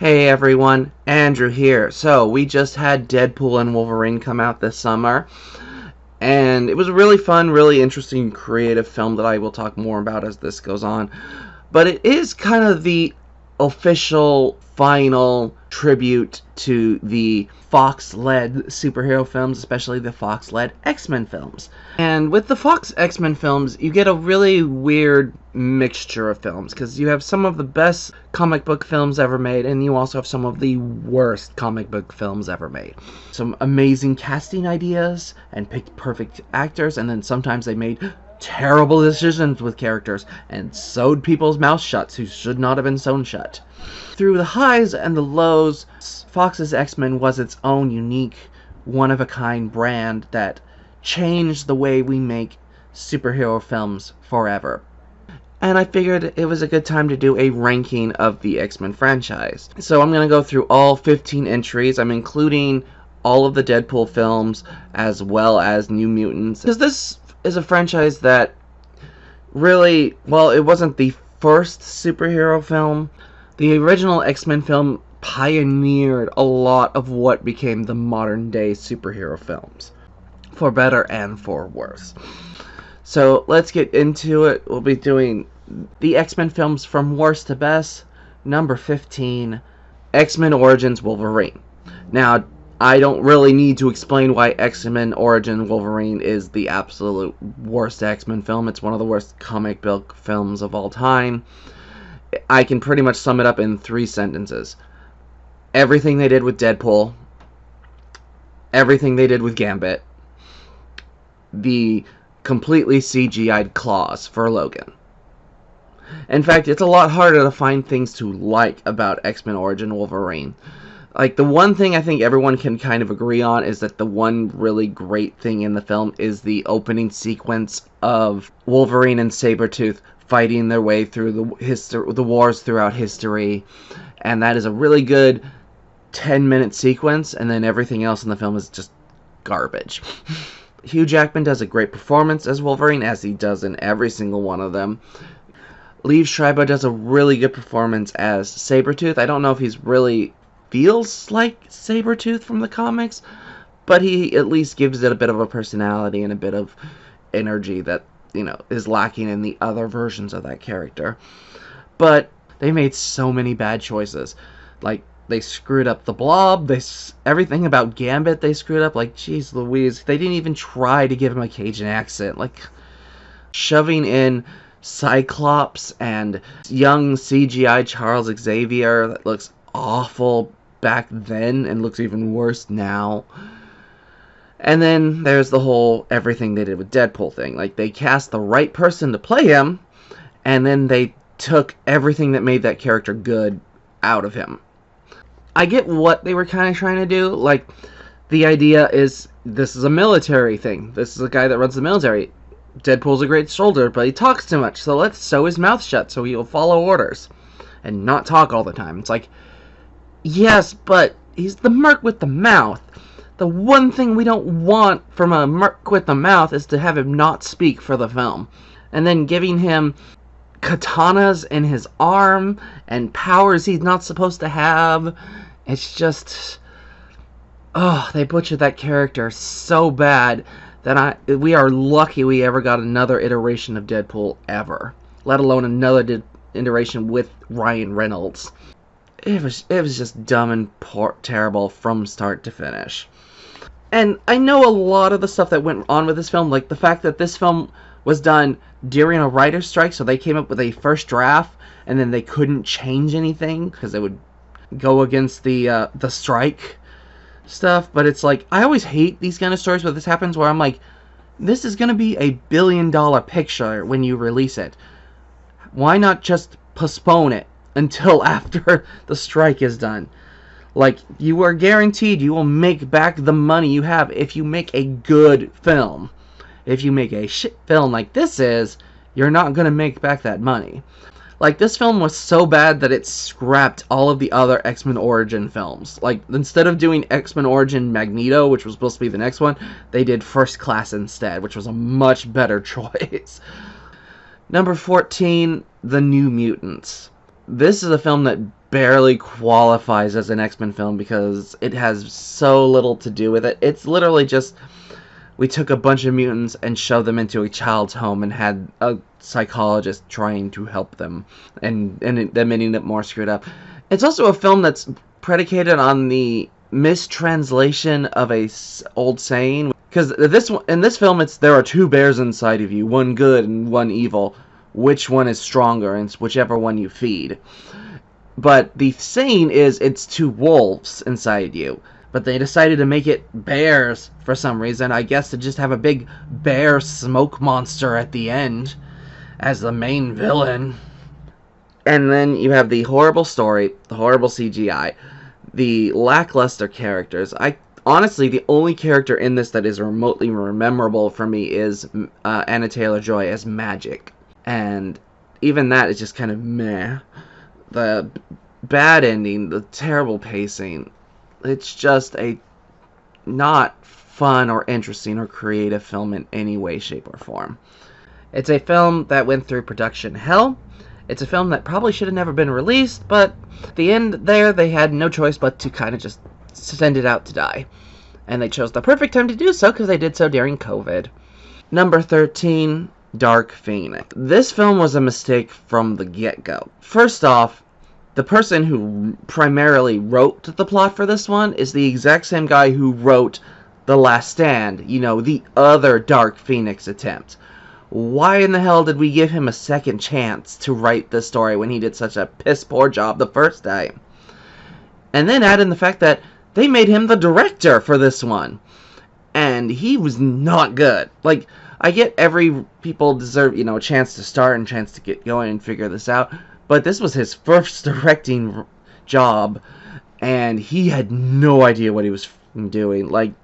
Hey everyone, Andrew here. So, we just had Deadpool and Wolverine come out this summer, and it was a really fun, really interesting, creative film that I will talk more about as this goes on. But it is kind of the official, final tribute to the Fox-led superhero films, especially the Fox-led X-Men films. And with the Fox X-Men films, you get a really weird mixture of films, because you have some of the best comic book films ever made, and you also have some of the worst comic book films ever made. Some amazing casting ideas, and picked perfect actors, and then sometimes they made terrible decisions with characters, and sewed people's mouths shut who should not have been sewn shut. Through the highs and the lows, Fox's X-Men was its own unique, one-of-a-kind brand that changed the way we make superhero films forever. And I figured it was a good time to do a ranking of the X-Men franchise. So I'm going to go through all 15 entries. I'm including all of the Deadpool films as well as New Mutants, because this is a franchise that really, well, it wasn't the first superhero film. The original X-Men film pioneered a lot of what became the modern day superhero films, for better and for worse. So let's get into it. We'll be doing the X-Men films from worst to best. Number 15, X-Men Origins Wolverine. Now, I don't really need to explain why X-Men Origins Wolverine is the absolute worst X-Men film. It's one of the worst comic book films of all time. I can pretty much sum it up in 3 sentences. Everything they did with Deadpool, everything they did with Gambit, the completely CGI'd claws for Logan. In fact, it's a lot harder to find things to like about X-Men Origins Wolverine. Like, the one thing I think everyone can kind of agree on is that the one really great thing in the film is the opening sequence of Wolverine and Sabretooth fighting their way through the wars throughout history. And that is a really good 10-minute sequence, and then everything else in the film is just garbage. Hugh Jackman does a great performance as Wolverine, as he does in every single one of them. Liev Schreiber does a really good performance as Sabretooth. I don't know if he's really feels like Sabretooth from the comics, but he at least gives it a bit of a personality and a bit of energy that, you know, is lacking in the other versions of that character. But they made so many bad choices. Like, they screwed up the Blob, everything about Gambit they screwed up. Like, jeez Louise, they didn't even try to give him a Cajun accent. Like, shoving in Cyclops and young CGI Charles Xavier that looks awful back then and looks even worse now. And then there's the whole everything they did with Deadpool thing. Like, they cast the right person to play him, and then they took everything that made that character good out of him. I get what they were kind of trying to do. Like, the idea is, this is a military thing. This is a guy that runs the military. Deadpool's a great soldier, but he talks too much, so let's sew his mouth shut so he'll follow orders and not talk all the time. It's like, yes, but he's the merc with the mouth. The one thing we don't want from a merc with the mouth is to have him not speak for the film. And then giving him katanas in his arm and powers he's not supposed to have. It's just, oh, they butchered that character so bad that we are lucky we ever got another iteration of Deadpool ever, let alone another iteration with Ryan Reynolds. It was just dumb and terrible from start to finish. And I know a lot of the stuff that went on with this film, like the fact that this film was done during a writer's strike, so they came up with a first draft, and then they couldn't change anything because it would go against the strike stuff. But it's like, I always hate these kind of stories where this happens, where I'm like, this is going to be a $1 billion picture when you release it. Why not just postpone it until after the strike is done? Like, you are guaranteed you will make back the money you have if you make a good film. If you make a shit film like this is, you're not going to make back that money. Like, this film was so bad that it scrapped all of the other X-Men Origin films. Like, instead of doing X-Men Origin Magneto, which was supposed to be the next one, they did First Class instead, which was a much better choice. Number 14, The New Mutants. This is a film that barely qualifies as an X-Men film because it has so little to do with it. It's literally just, we took a bunch of mutants and shoved them into a child's home and had a psychologist trying to help them, and them ending up more screwed up. It's also a film that's predicated on the mistranslation of a old saying, because in this film, it's there are two bears inside of you, one good and one evil. Which one is stronger? And it's whichever one you feed. But the saying is it's two wolves inside you. But they decided to make it bears for some reason. I guess to just have a big bear smoke monster at the end as the main villain. And then you have the horrible story, the horrible CGI, the lackluster characters. Honestly, the only character in this that is remotely memorable for me is Anna Taylor-Joy as Magic. And even that is just kind of meh. The bad ending, the terrible pacing, it's just a not fun or interesting or creative film in any way, shape, or form. It's a film that went through production hell. It's a film that probably should have never been released, but at the end there, they had no choice but to kind of just send it out to die. And they chose the perfect time to do so because they did so during COVID. Number 13, Dark Phoenix. This film was a mistake from the get-go. First off, the person who primarily wrote the plot for this one is the exact same guy who wrote The Last Stand, the other Dark Phoenix attempt. Why in the hell did we give him a second chance to write this story when he did such a piss-poor job the first time? And then add in the fact that they made him the director for this one. And he was not good. Like, I get every people deserve, a chance to start and a chance to get going and figure this out. But this was his first directing job, and he had no idea what he was doing. Like,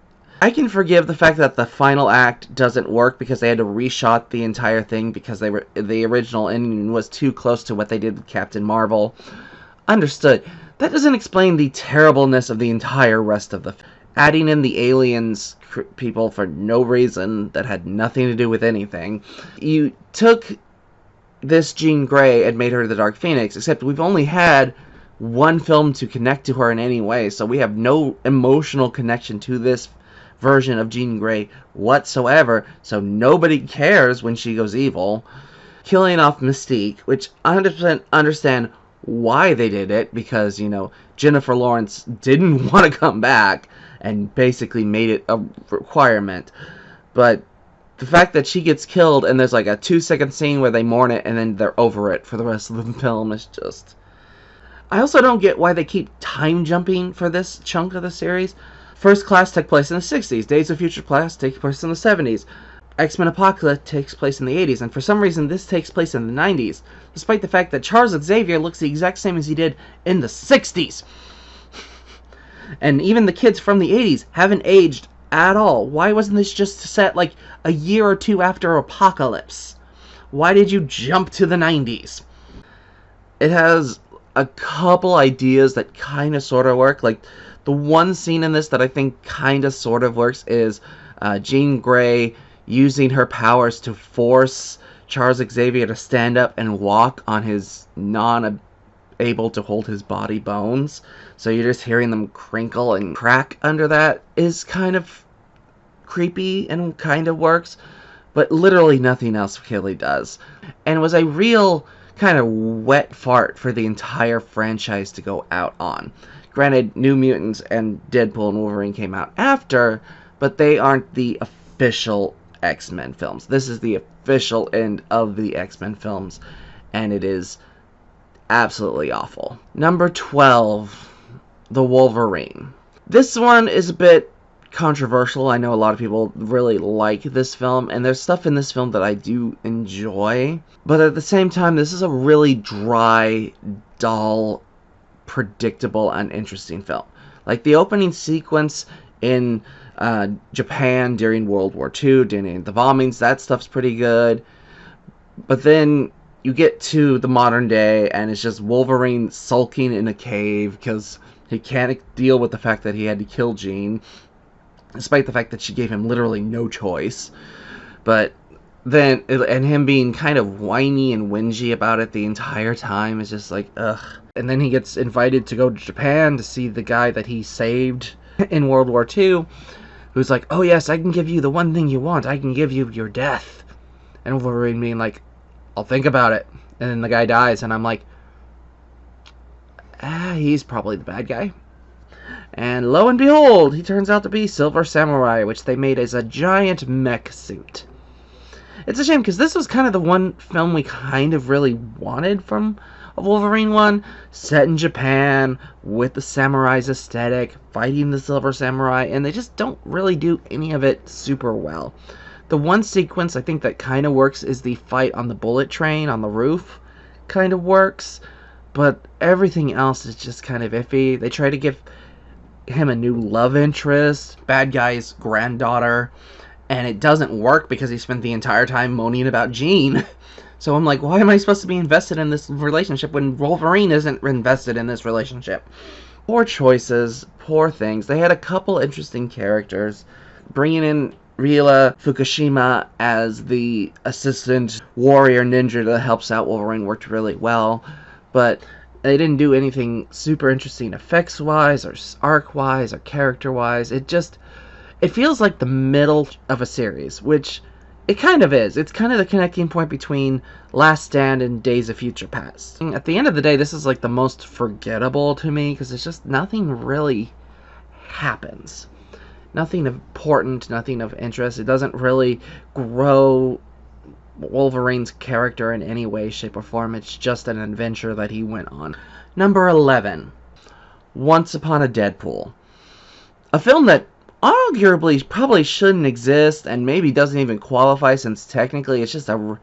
I can forgive the fact that the final act doesn't work because they had to reshot the entire thing because the original ending was too close to what they did with Captain Marvel. Understood. That doesn't explain the terribleness of the entire rest of the film. Adding in the aliens people for no reason that had nothing to do with anything. You took this Jean Grey and made her the Dark Phoenix, except we've only had one film to connect to her in any way, so we have no emotional connection to this version of Jean Grey whatsoever, so nobody cares when she goes evil. Killing off Mystique, which I 100% understand why they did it, because, Jennifer Lawrence didn't want to come back and basically made it a requirement. But the fact that she gets killed and there's like a 2-second scene where they mourn it and then they're over it for the rest of the film is just... I also don't get why they keep time jumping for this chunk of the series. First Class took place in the 60s. Days of Future Past takes place in the 70s. X-Men Apocalypse takes place in the 80s. And for some reason this takes place in the 90s. Despite the fact that Charles Xavier looks the exact same as he did in the 60s. And even the kids from the 80s haven't aged at all. Why wasn't this just set like a year or two after Apocalypse? Why did you jump to the 90s? It has a couple ideas that kind of sort of work. Like, the one scene in this that I think kind of sort of works is Jean Grey using her powers to force Charles Xavier to stand up and walk on his able to hold his body bones. So you're just hearing them crinkle and crack under that is kind of creepy and kind of works, but literally nothing else really does. And was a real kind of wet fart for the entire franchise to go out on. Granted, New Mutants and Deadpool and Wolverine came out after, but they aren't the official X-Men films. This is the official end of the X-Men films, and it is absolutely awful. Number 12, The Wolverine. This one is a bit controversial. I know a lot of people really like this film, and there's stuff in this film that I do enjoy, but at the same time, this is a really dry, dull, predictable, uninteresting film. Like, the opening sequence in Japan during World War II, during the bombings, that stuff's pretty good, but then you get to the modern day, and it's just Wolverine sulking in a cave because he can't deal with the fact that he had to kill Jean, despite the fact that she gave him literally no choice. But then and him being kind of whiny and whingy about it the entire time is just like, ugh. And then he gets invited to go to Japan to see the guy that he saved in World War II, who's like, oh yes, I can give you the one thing you want. I can give you your death. And Wolverine being like, I'll think about it. And then the guy dies, and I'm like, he's probably the bad guy. And lo and behold, he turns out to be Silver Samurai, which they made as a giant mech suit. It's a shame, because this was kind of the one film we kind of really wanted from a Wolverine one, set in Japan, with the samurai's aesthetic, fighting the Silver Samurai, and they just don't really do any of it super well. The one sequence I think that kind of works is the fight on the bullet train on the roof. Kind of works, but everything else is just kind of iffy. They try to give him a new love interest, bad guy's granddaughter, and it doesn't work because he spent the entire time moaning about Jean. So I'm like, why am I supposed to be invested in this relationship when Wolverine isn't invested in this relationship? Poor choices, poor things. They had a couple interesting characters. Bringing in Rila Fukushima as the assistant warrior ninja that helps out Wolverine worked really well, but they didn't do anything super interesting effects-wise or arc-wise or character-wise. It feels like the middle of a series, which it kind of is. It's kind of the connecting point between Last Stand and Days of Future Past. At the end of the day, this is like the most forgettable to me because it's just nothing really happens. Nothing important, nothing of interest. It doesn't really grow Wolverine's character in any way, shape, or form. It's just an adventure that he went on. Number 11, Once Upon a Deadpool. A film that arguably probably shouldn't exist and maybe doesn't even qualify, since technically it's just a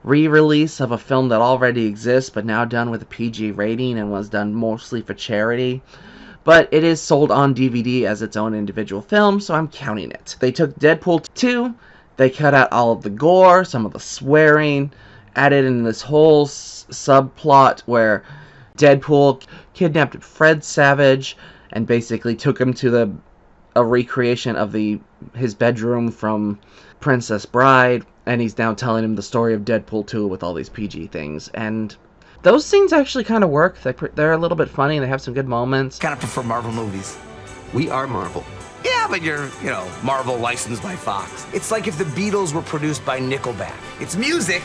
re-release of a film that already exists but now done with a PG rating and was done mostly for charity. But it is sold on DVD as its own individual film, so I'm counting it. They took Deadpool 2, they cut out all of the gore, some of the swearing, added in this whole subplot where Deadpool kidnapped Fred Savage and basically took him to a recreation of his bedroom from Princess Bride, and he's now telling him the story of Deadpool 2 with all these PG things. And those scenes actually kind of work. They're a little bit funny, and they have some good moments. Kind of prefer Marvel movies. We are Marvel. Yeah, but you're, Marvel licensed by Fox. It's like if the Beatles were produced by Nickelback. It's music,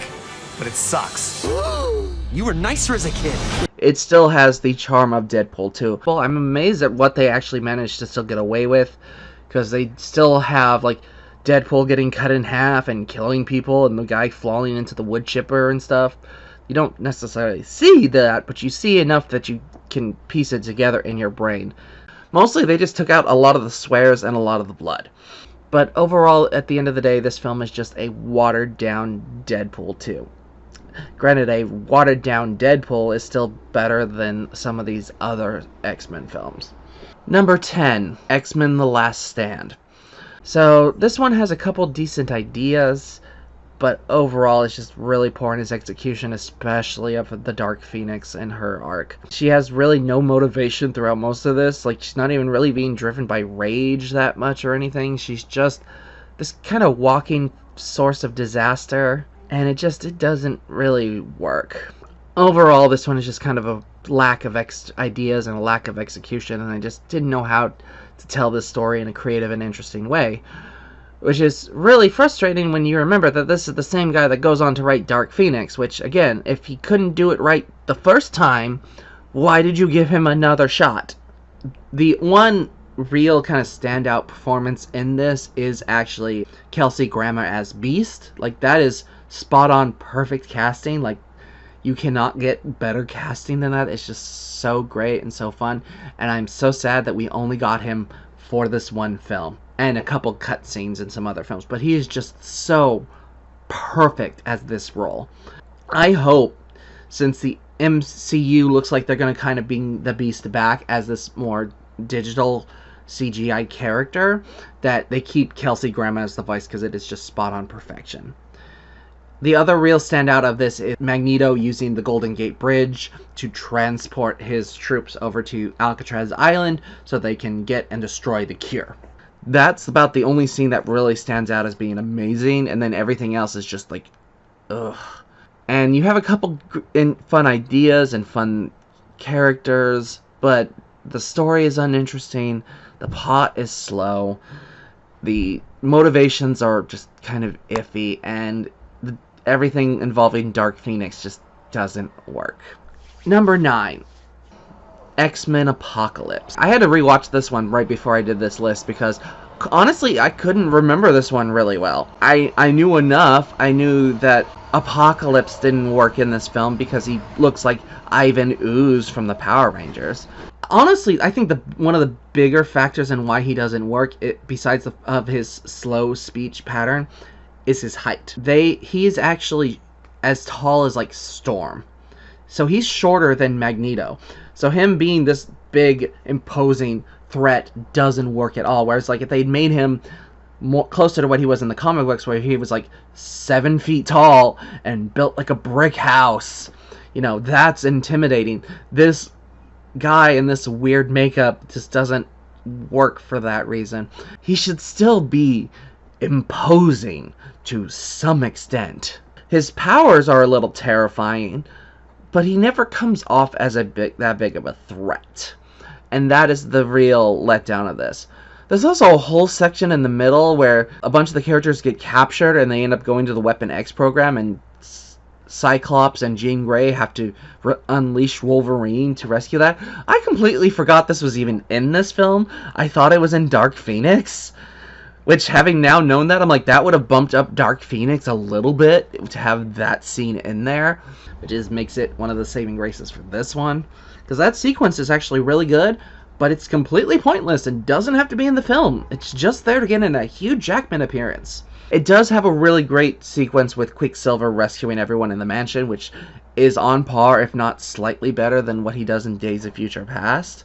but it sucks. You were nicer as a kid. It still has the charm of Deadpool 2. Well, I'm amazed at what they actually managed to still get away with, because they still have, like, Deadpool getting cut in half and killing people, and the guy falling into the wood chipper and stuff. You don't necessarily see that, but you see enough that you can piece it together in your brain. Mostly, they just took out a lot of the swears and a lot of the blood. But overall, at the end of the day, this film is just a watered-down Deadpool 2. Granted, a watered-down Deadpool is still better than some of these other X-Men films. Number 10, X-Men The Last Stand. So, this one has a couple decent ideas, but overall it's just really poor in its execution, especially of the Dark Phoenix and her arc. She has really no motivation throughout most of this. Like, she's not even really being driven by rage that much or anything. She's just this kind of walking source of disaster, and it doesn't really work. Overall, this one is just kind of a lack of ideas and a lack of execution, and I just didn't know how to tell this story in a creative and interesting way. Which is really frustrating when you remember that this is the same guy that goes on to write Dark Phoenix, which, again, if he couldn't do it right the first time, why did you give him another shot? The one real kind of standout performance in this is actually Kelsey Grammer as Beast. Like, that is spot-on perfect casting. Like, you cannot get better casting than that. It's just so great and so fun, and I'm so sad that we only got him for this one film. And a couple cutscenes in some other films. But he is just so perfect as this role. I hope, since the MCU looks like they're going to kind of bring the Beast back as this more digital CGI character, that they keep Kelsey Grammer as the voice, because it is just spot on perfection. The other real standout of this is Magneto using the Golden Gate Bridge to transport his troops over to Alcatraz Island so they can get and destroy the cure. That's about the only scene that really stands out as being amazing, and then everything else is just like, ugh. And you have a couple fun ideas and fun characters, but the story is uninteresting, the plot is slow, the motivations are just kind of iffy, and everything involving Dark Phoenix just doesn't work. Number 9. X-Men Apocalypse. I had to rewatch this one right before I did this list because honestly I couldn't remember this one really well. I knew enough. I knew that Apocalypse didn't work in this film because he looks like Ivan Ooze from the Power Rangers. Honestly, I think one of the bigger factors in why he doesn't work, besides of his slow speech pattern, is his height. He is actually as tall as like Storm. So he's shorter than Magneto. So him being this big, imposing threat doesn't work at all. Whereas, like, if they'd made him more closer to what he was in the comic books, where he was like 7 feet tall and built like a brick house, that's intimidating. This guy in this weird makeup just doesn't work for that reason. He should still be imposing to some extent. His powers are a little terrifying, but he never comes off as that big of a threat. And that is the real letdown of this. There's also a whole section in the middle where a bunch of the characters get captured and they end up going to the Weapon X program, and Cyclops and Jean Grey have to unleash Wolverine to rescue that. I completely forgot this was even in this film. I thought it was in Dark Phoenix. Which, having now known that, I'm like, that would have bumped up Dark Phoenix a little bit to have that scene in there, which makes it one of the saving graces for this one. Because that sequence is actually really good, but it's completely pointless and doesn't have to be in the film. It's just there to get in a Hugh Jackman appearance. It does have a really great sequence with Quicksilver rescuing everyone in the mansion, which is on par, if not slightly better, than what he does in Days of Future Past.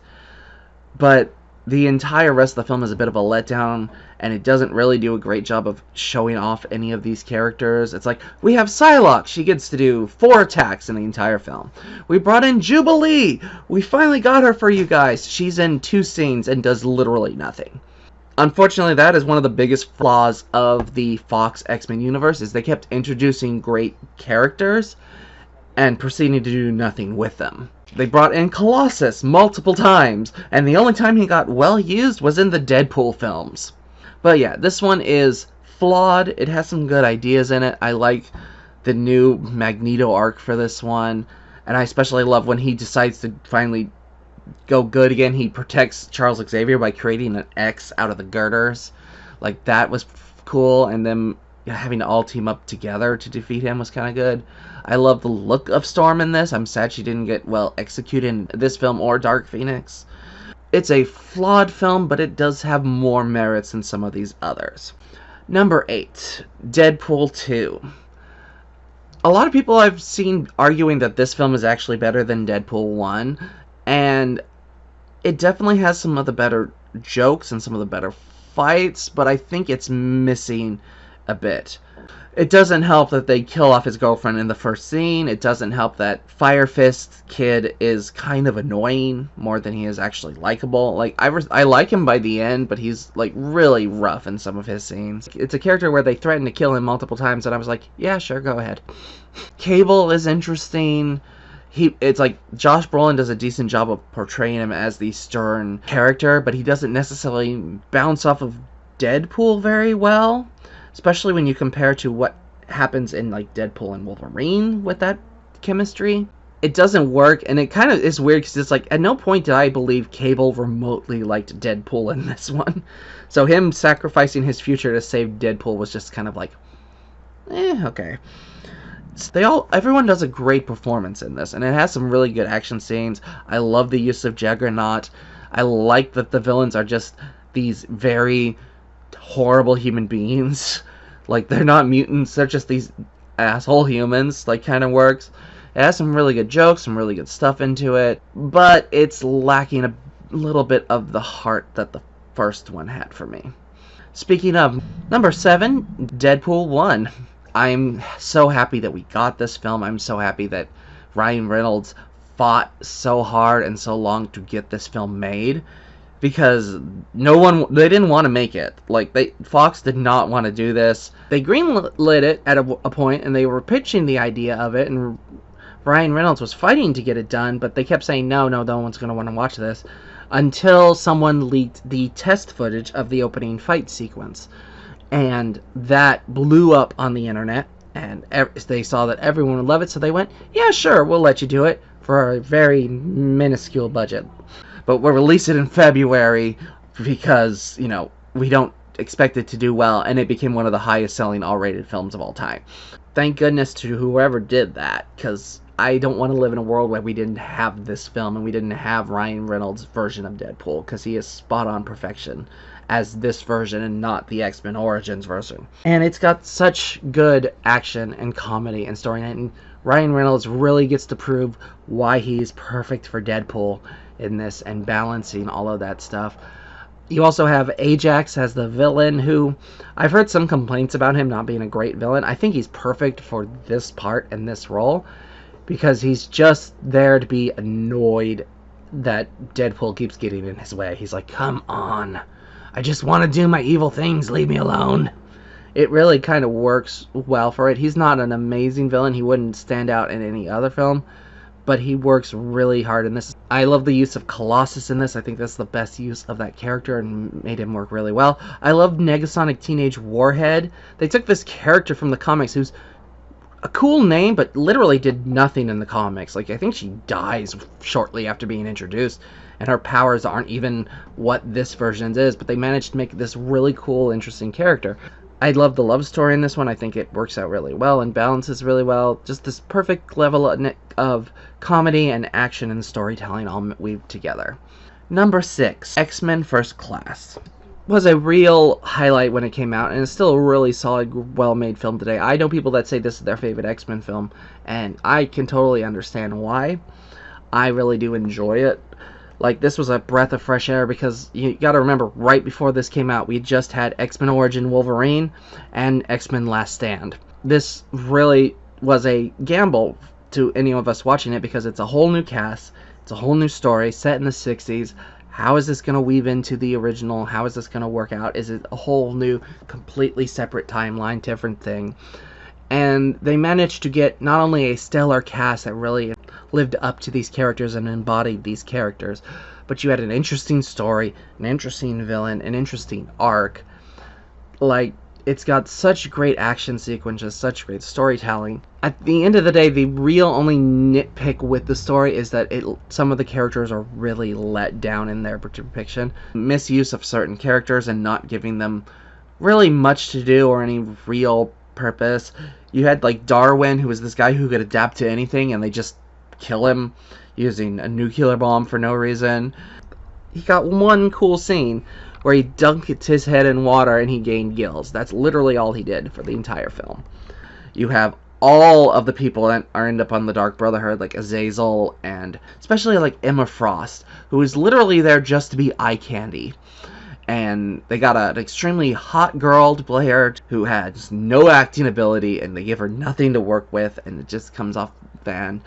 But the entire rest of the film is a bit of a letdown, and it doesn't really do a great job of showing off any of these characters. It's like, we have Psylocke, she gets to do 4 attacks in the entire film. We brought in Jubilee, we finally got her for you guys. She's in 2 scenes and does literally nothing. Unfortunately, that is one of the biggest flaws of the Fox X-Men universe, is they kept introducing great characters and proceeding to do nothing with them. They brought in Colossus multiple times, and the only time he got well used was in the Deadpool films. But yeah, this one is flawed. It has some good ideas in it. I like the new Magneto arc for this one, and I especially love when he decides to finally go good again. He protects Charles Xavier by creating an X out of the girders. Like, that was cool, and them having to all team up together to defeat him was kind of good. I love the look of Storm in this. I'm sad she didn't get well executed in this film or Dark Phoenix. It's a flawed film, but it does have more merits than some of these others. Number 8, Deadpool 2. A lot of people I've seen arguing that this film is actually better than Deadpool 1, and it definitely has some of the better jokes and some of the better fights, but I think it's missing a bit. It doesn't help that they kill off his girlfriend in the first scene. It doesn't help that Fire Fist kid is kind of annoying more than he is actually likable. Like, I like him by the end, but he's like really rough in some of his scenes. It's a character where they threaten to kill him multiple times, and I was like, yeah, sure, go ahead. Cable is interesting. It's like Josh Brolin does a decent job of portraying him as the stern character, but he doesn't necessarily bounce off of Deadpool very well. Especially when you compare to what happens in, like, Deadpool and Wolverine with that chemistry. It doesn't work, and it kind of is weird because it's like, at no point did I believe Cable remotely liked Deadpool in this one. So him sacrificing his future to save Deadpool was just kind of like, okay. Everyone does a great performance in this, and it has some really good action scenes. I love the use of Juggernaut. I like that the villains are just these very horrible human beings. Like, they're not mutants, they're just these asshole humans. Like, kind of works. It has some really good jokes, some really good stuff into it, but it's lacking a little bit of the heart that the first one had for me. Speaking of, number 7, Deadpool 1. I'm so happy that we got this film. I'm so happy that Ryan Reynolds fought so hard and so long to get this film made. because they didn't want to make it. Like, Fox did not want to do this. They greenlit it at a point, and they were pitching the idea of it, and Ryan Reynolds was fighting to get it done, but they kept saying, no one's going to want to watch this, until someone leaked the test footage of the opening fight sequence. And that blew up on the internet, and they saw that everyone would love it, so they went, yeah, sure, we'll let you do it for a very minuscule budget. But we'll release it in February because, we don't expect it to do well, and it became one of the highest selling R-rated films of all time. Thank goodness to whoever did that, because I don't want to live in a world where we didn't have this film and we didn't have Ryan Reynolds' version of Deadpool, because he is spot on perfection as this version and not the X-Men Origins version. And it's got such good action and comedy and story, and Ryan Reynolds really gets to prove why he's perfect for Deadpool in this and balancing all of that stuff. You also have Ajax as the villain, who I've heard some complaints about him not being a great villain. I think he's perfect for this part and this role, because he's just there to be annoyed that Deadpool keeps getting in his way. He's like, come on, I just want to do my evil things, leave me alone. It really kind of works well for it. He's not an amazing villain. He wouldn't stand out in any other film, but he works really hard in this. I love the use of Colossus in this. I think that's the best use of that character and made him work really well. I love Negasonic Teenage Warhead. They took this character from the comics who's a cool name, but literally did nothing in the comics. Like, I think she dies shortly after being introduced, and her powers aren't even what this version is, but they managed to make this really cool, interesting character. I love the love story in this one. I think it works out really well and balances really well. Just this perfect level of comedy and action and storytelling all weaved together. Number 6, X-Men First Class. Was a real highlight when it came out, and it's still a really solid, well-made film today. I know people that say this is their favorite X-Men film, and I can totally understand why. I really do enjoy it. Like, this was a breath of fresh air, because you gotta remember, right before this came out, we just had X-Men Origins Wolverine and X-Men Last Stand. This really was a gamble to any of us watching it, because it's a whole new cast, it's a whole new story, set in the 60s. How is this going to weave into the original? How is this going to work out? Is it a whole new, completely separate timeline, different thing? And they managed to get not only a stellar cast that really lived up to these characters and embodied these characters, but you had an interesting story, an interesting villain, an interesting arc. Like, it's got such great action sequences, such great storytelling. At the end of the day, the real only nitpick with the story is that some of the characters are really let down in their depiction. Misuse of certain characters and not giving them really much to do or any real purpose. You had, like, Darwin, who was this guy who could adapt to anything, and they just kill him using a nuclear bomb for no reason. He got one cool scene where he dunked his head in water and he gained gills. That's literally all he did for the entire film. You have all of the people that end up on the Dark Brotherhood, like Azazel, and especially like Emma Frost, who is literally there just to be eye candy. And they got an extremely hot girl to play her who has no acting ability, and they give her nothing to work with, and it just comes off bad.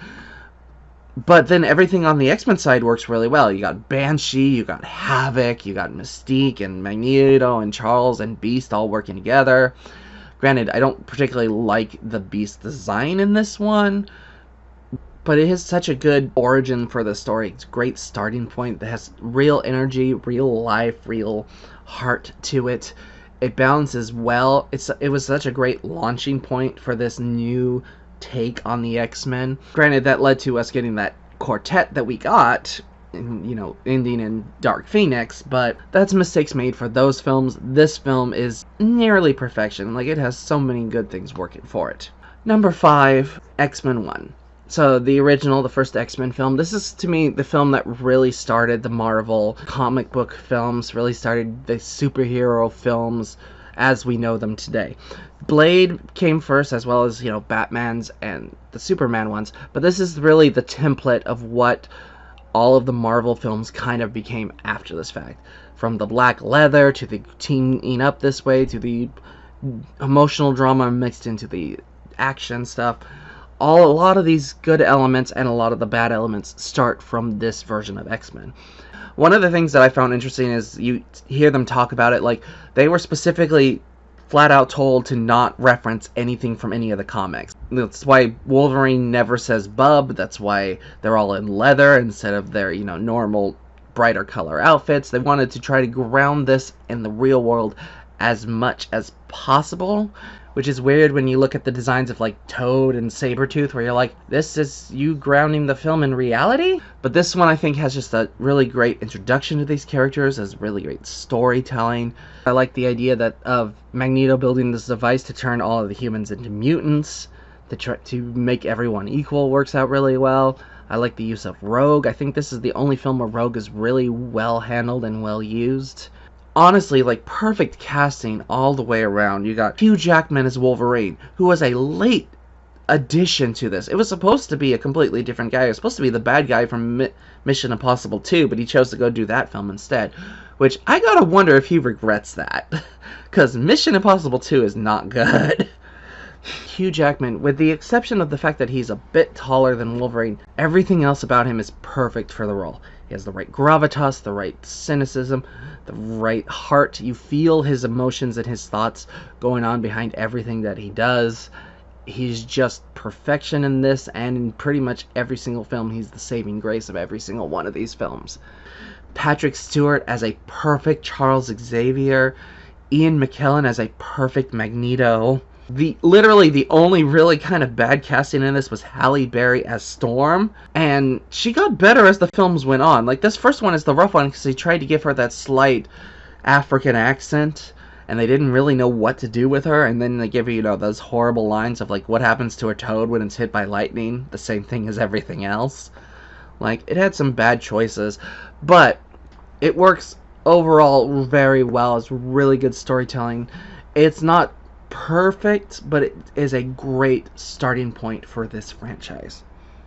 But then everything on the X-Men side works really well. You got Banshee, you got Havoc, you got Mystique and Magneto and Charles and Beast all working together. Granted, I don't particularly like the Beast design in this one, but it has such a good origin for the story. It's a great starting point that has real energy, real life, real heart to it. It balances well. It was such a great launching point for this new take on the X-Men. Granted, that led to us getting that quartet that we got, ending in Dark Phoenix, but that's mistakes made for those films. This film is nearly perfection. Like, it has so many good things working for it. Number 5, X-Men 1. So the original, the first X-Men film, this is, to me, the film that really started the Marvel comic book films, really started the superhero films as we know them today. Blade came first, as well as, Batman's and the Superman ones, but this is really the template of what all of the Marvel films kind of became after this fact. From the black leather, to the teaming up this way, to the emotional drama mixed into the action stuff. A lot of these good elements and a lot of the bad elements start from this version of X-Men. One of the things that I found interesting is you hear them talk about it, like, they were specifically flat out told to not reference anything from any of the comics. That's why Wolverine never says bub. That's why they're all in leather instead of their, normal brighter color outfits. They wanted to try to ground this in the real world as much as possible, which is weird when you look at the designs of like Toad and Sabretooth, where you're like, this is you grounding the film in reality? But this one I think has just a really great introduction to these characters, has really great storytelling. I like the idea of Magneto building this device to turn all of the humans into mutants, to make everyone equal, works out really well. I like the use of Rogue. I think this is the only film where Rogue is really well handled and well used. Honestly, like, perfect casting all the way around. You got Hugh Jackman as Wolverine, who was a late addition to this. It was supposed to be a completely different guy. It was supposed to be the bad guy from Mission Impossible 2, but he chose to go do that film instead. Which, I gotta wonder if he regrets that. Because Mission Impossible 2 is not good. Hugh Jackman, with the exception of the fact that he's a bit taller than Wolverine, everything else about him is perfect for the role. He has the right gravitas, the right cynicism, the right heart. You feel his emotions and his thoughts going on behind everything that he does. He's just perfection in this, and in pretty much every single film, he's the saving grace of every single one of these films. Patrick Stewart as a perfect Charles Xavier. Ian McKellen as a perfect Magneto. Literally the only really kind of bad casting in this was Halle Berry as Storm, and she got better as the films went on. Like, this first one is the rough one because they tried to give her that slight African accent, and they didn't really know what to do with her, and then they give you, those horrible lines of, like, what happens to a toad when it's hit by lightning? The same thing as everything else. Like, it had some bad choices, but it works overall very well. It's really good storytelling. It's not perfect, but it is a great starting point for this franchise.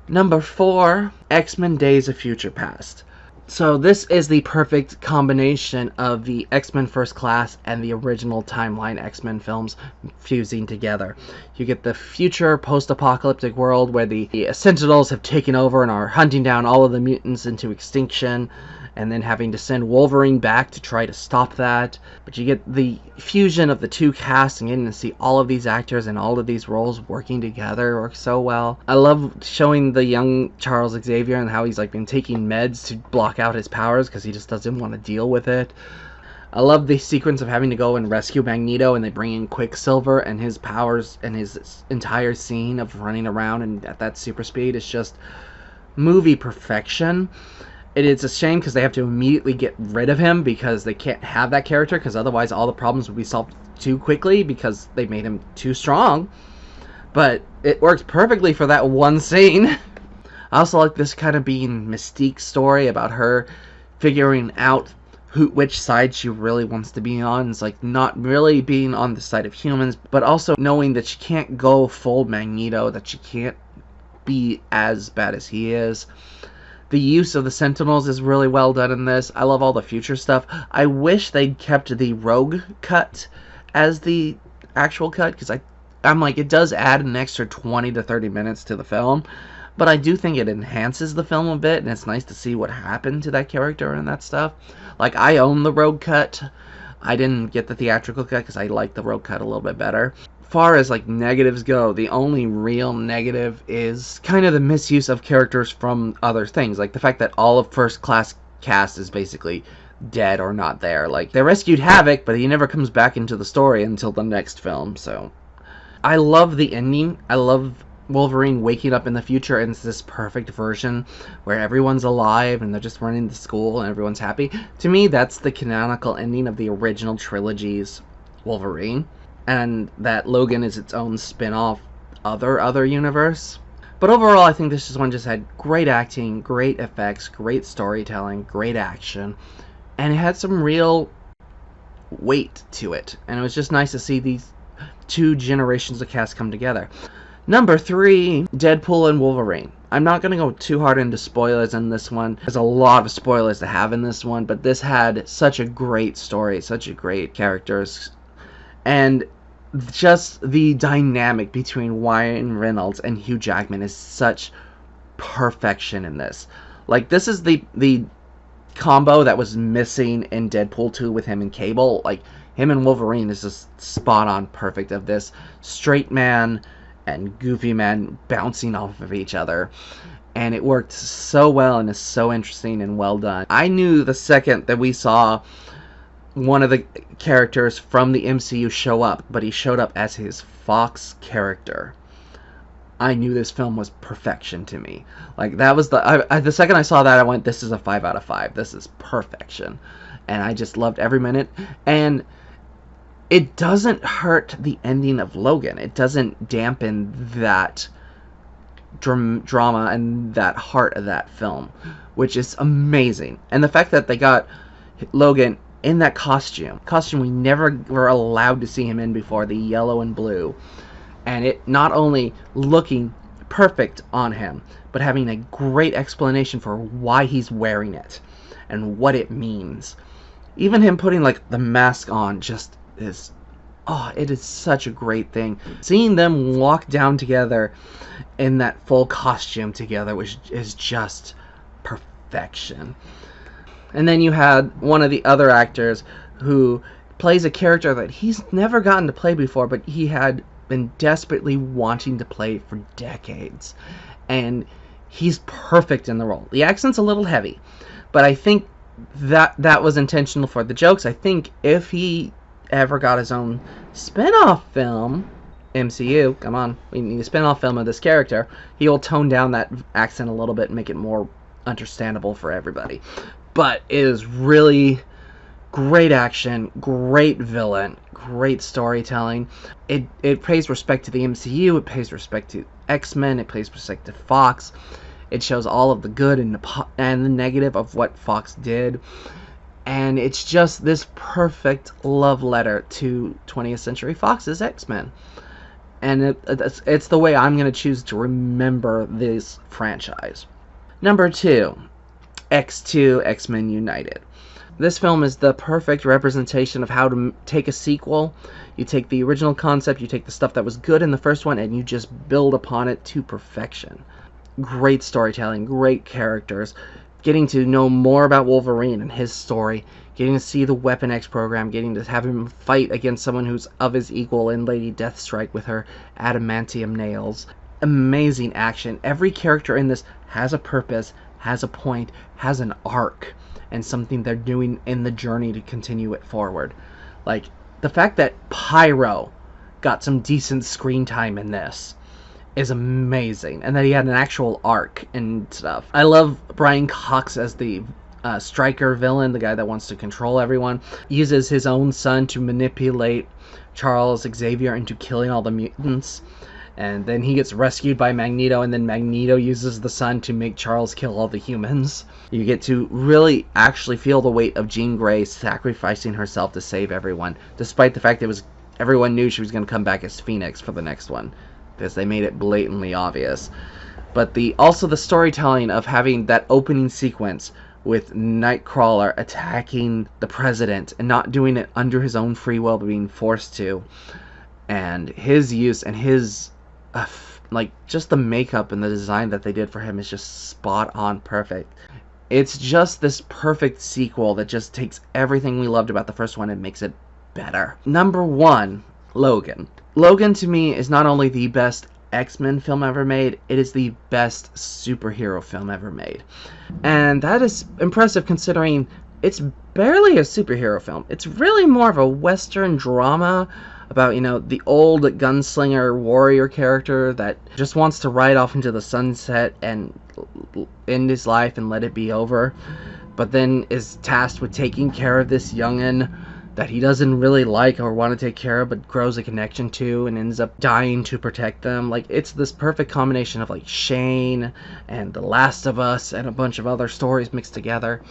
Number 4, X-Men Days of Future Past. So this is the perfect combination of the X-Men First Class and the original timeline X-Men films fusing together. You get the future post-apocalyptic world where the Sentinels have taken over and are hunting down all of the mutants into extinction, and then having to send Wolverine back to try to stop that. But you get the fusion of the two casts and getting to see all of these actors and all of these roles working together works so well. I love showing the young Charles Xavier and how he's like been taking meds to block out his powers because he just doesn't want to deal with it. I love the sequence of having to go and rescue Magneto, and they bring in Quicksilver, and his powers and his entire scene of running around and at that super speed is just movie perfection. It is a shame because they have to immediately get rid of him because they can't have that character, because otherwise all the problems would be solved too quickly because they made him too strong. But it works perfectly for that one scene. I also like this kind of being Mystique's story about her figuring out which side she really wants to be on. It's like not really being on the side of humans, but also knowing that she can't go full Magneto, that she can't be as bad as he is. The use of the Sentinels is really well done in this. I love all the future stuff. I wish they'd kept the Rogue cut as the actual cut, because I'm like, it does add an extra 20 to 30 minutes to the film, but I do think it enhances the film a bit, and it's nice to see what happened to that character and that stuff. Like, I own the Rogue cut. I didn't get the theatrical cut because I like the Rogue cut a little bit better. Far as like negatives go, the only real negative is kind of the misuse of characters from other things, like the fact that all of First Class cast is basically dead or not there. Like, they rescued Havoc, but he never comes back into the story until the next film. So I love the ending. I love Wolverine waking up in the future, and it's this perfect version where everyone's alive and they're just running to school and everyone's happy. To me, that's the canonical ending of the original trilogy's Wolverine. And that Logan is its own spin-off other universe. But overall, I think this one just had great acting, great effects, great storytelling, great action, and it had some real weight to it. And it was just nice to see these two generations of cast come together. Number 3, Deadpool and Wolverine. I'm not going to go too hard into spoilers in this one. There's a lot of spoilers to have in this one, but this had such a great story, such a great characters, and just the dynamic between Ryan Reynolds and Hugh Jackman is such perfection in this. Like, this is the combo that was missing in Deadpool 2 with him and Cable. Like, him and Wolverine is just spot on perfect of this straight man and goofy man bouncing off of each other. And it worked so well and is so interesting and well done. I knew the second that we saw one of the characters from the MCU show up, but he showed up as his Fox character. I knew this film was perfection to me. Like, that was the second I saw that, I went, this is a 5 out of 5. This is perfection. And I just loved every minute. And it doesn't hurt the ending of Logan. It doesn't dampen that drama and that heart of that film, which is amazing. And the fact that they got Logan in that costume we never were allowed to see him in before, the yellow and blue, and it not only looking perfect on him, but having a great explanation for why he's wearing it and what it means. Even him putting like the mask on just is, oh, it is such a great thing. Seeing them walk down together in that full costume together, which is just perfection. And then you had one of the other actors who plays a character that he's never gotten to play before, but he had been desperately wanting to play for decades. And he's perfect in the role. The accent's a little heavy, but I think that was intentional for the jokes. I think if he ever got his own spin-off film, MCU, come on, we need a spin-off film of this character, he will tone down that accent a little bit and make it more understandable for everybody. But it is really great action, great villain, great storytelling. It pays respect to the MCU, it pays respect to X-Men, it pays respect to Fox. It shows all of the good and the negative of what Fox did. And it's just this perfect love letter to 20th Century Fox's X-Men. And it's the way I'm going to choose to remember this franchise. Number 2, X2, X-Men United. This film is the perfect representation of how to take a sequel. You take the original concept, you take the stuff that was good in the first one, and you just build upon it to perfection. Great storytelling, great characters, getting to know more about Wolverine and his story, getting to see the Weapon X program, getting to have him fight against someone who's of his equal in Lady Deathstrike with her adamantium nails. Amazing action. Every character in this has a purpose, has a point, has an arc, and something they're doing in the journey to continue it forward. Like, the fact that Pyro got some decent screen time in this is amazing, and that he had an actual arc and stuff. I love Brian Cox as the Stryker villain, the guy that wants to control everyone. He uses his own son to manipulate Charles Xavier into killing all the mutants, and then he gets rescued by Magneto, and then Magneto uses the son to make Charles kill all the humans. You get to really actually feel the weight of Jean Grey sacrificing herself to save everyone, despite the fact that everyone knew she was going to come back as Phoenix for the next one, because they made it blatantly obvious. But also the storytelling of having that opening sequence with Nightcrawler attacking the president and not doing it under his own free will, but being forced to, and his use and his like, just the makeup and the design that they did for him is just spot on perfect. It's just this perfect sequel that just takes everything we loved about the first one and makes it better. Number 1, Logan. Logan, to me, is not only the best X-Men film ever made, it is the best superhero film ever made. And that is impressive considering it's barely a superhero film. It's really more of a Western drama about, the old gunslinger warrior character that just wants to ride off into the sunset and end his life and let it be over, but then is tasked with taking care of this youngin' that he doesn't really like or want to take care of, but grows a connection to and ends up dying to protect them. Like, it's this perfect combination of, like, Shane and The Last of Us and a bunch of other stories mixed together.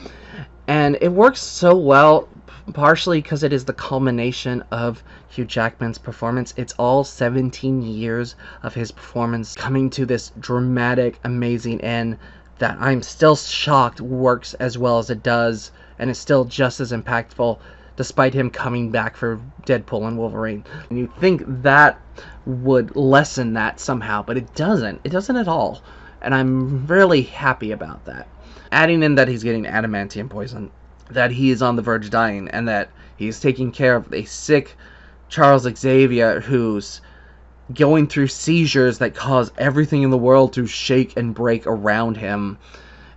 And it works so well, partially because it is the culmination of Hugh Jackman's performance. It's all 17 years of his performance coming to this dramatic, amazing end that I'm still shocked works as well as it does, and is still just as impactful despite him coming back for Deadpool and Wolverine. And you'd think that would lessen that somehow, but it doesn't. It doesn't at all. And I'm really happy about that. Adding in that he's getting adamantium poison, that he is on the verge of dying, and that he's taking care of a sick Charles Xavier who's going through seizures that cause everything in the world to shake and break around him,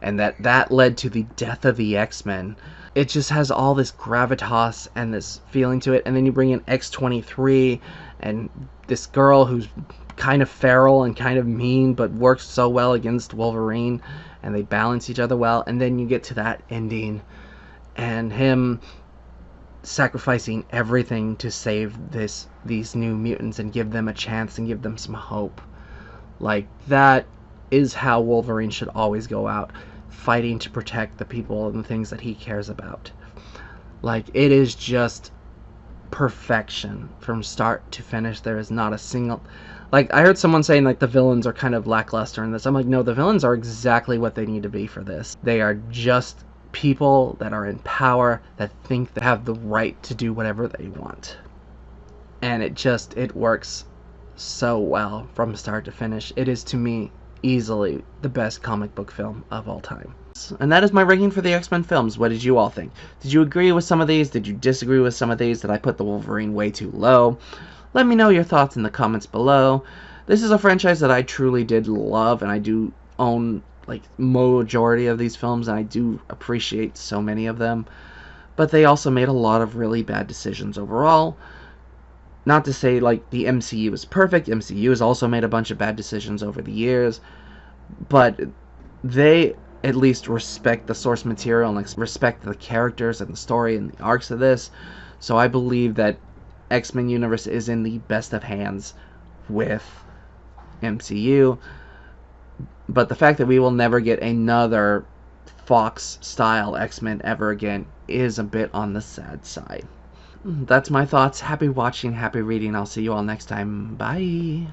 and that led to the death of the X-Men. It just has all this gravitas and this feeling to it. And then you bring in X-23 and this girl who's kind of feral and kind of mean but works so well against Wolverine, and they balance each other well. And then you get to that ending and him sacrificing everything to save these new mutants and give them a chance and give them some hope. Like, that is how Wolverine should always go out, fighting to protect the people and the things that he cares about. Like, it is just perfection from start to finish. There is not a single... Like, I heard someone saying, like, the villains are kind of lackluster in this. I'm like, no, the villains are exactly what they need to be for this. They are just people that are in power, that think they have the right to do whatever they want. And it works so well from start to finish. It is, to me, easily the best comic book film of all time. And that is my ranking for the X-Men films. What did you all think? Did you agree with some of these? Did you disagree with some of these? Did I put the Wolverine way too low? Let me know your thoughts in the comments below. This is a franchise that I truly did love, and I do own like majority of these films, and I do appreciate so many of them. But they also made a lot of really bad decisions overall. Not to say, like, the MCU is perfect. MCU has also made a bunch of bad decisions over the years. But they at least respect the source material and, like, respect the characters and the story and the arcs of this. So I believe that X-Men universe is in the best of hands with MCU. But the fact that we will never get another Fox-style X-Men ever again is a bit on the sad side. That's my thoughts. Happy watching, happy reading. I'll see you all next time. Bye.